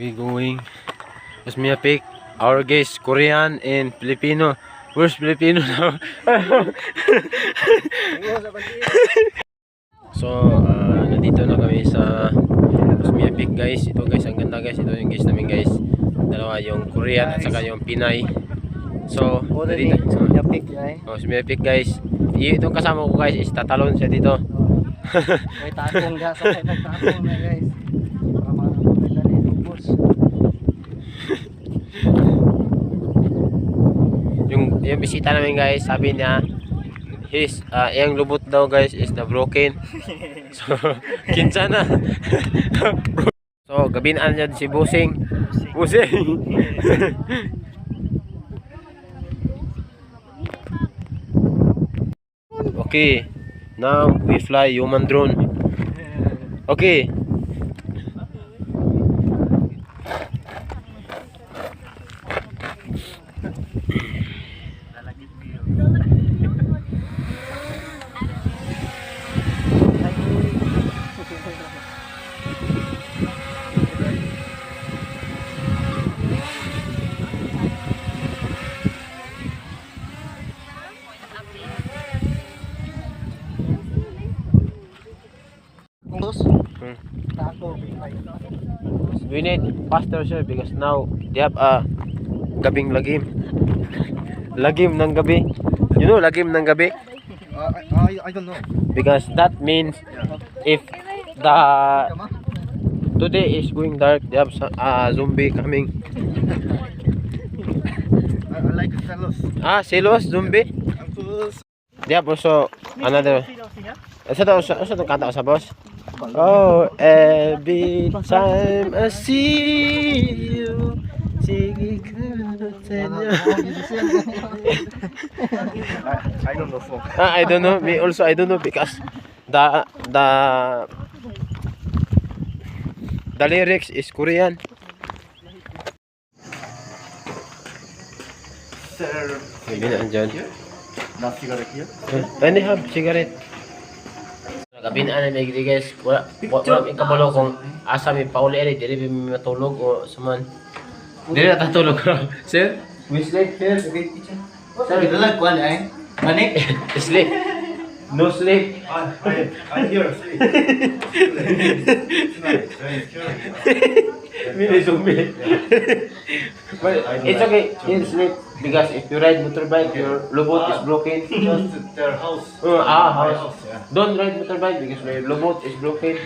We going. Mas Mia pick our guys Korean and Filipino. Where's Filipino now? So, nandito na kami sa Mas Mia pick guys. Ito guys, ang ganda guys. Ito yung guys namin guys. Dalawa yung Korean at saka yung Pinay. So, nandito. Mas Mia pick guys. Itong kasama ko guys is tatalon siya dito. May takong ga sa may nagtakong na guys. Para makakapagdala ni Lupos. Yung bisita namin guys, sabi niya yung lubot daw guys is na broken. So, kinsa na. So, gabinaan niya si Busing. Busing. Okay. Now we fly human drone. Okay. We need faster sir because now they have a gabing lagim. Lagim ng gabi. You know lagim ng gabi? I don't know. Because that means if the today is going dark, they have zombie coming. I like fellows. Silos zombie. They have also another. Isa to kanta ko sa boss. Oh, every time I see you, sige ka I don't know folk. I don't know. Me also I don't know because the lyrics is Korean. Sir, Maybe nandiyan. not cigarette here. When they have cigarette. Kabinaan na may guys. Wala may kabalo kung asa may pauli ay dili may matulog o suman. Dili na tatulog. Sir, we sleep here. Okay, teacher. Sir, ito lang kuan ay. Manik. Sleep. No sleep. I hear sleep. Mini zombie. But it's okay. You sleep because if you ride motorbike, your lubot is broken. Just their house. House. Don't ride motorbike because your lubot is broken.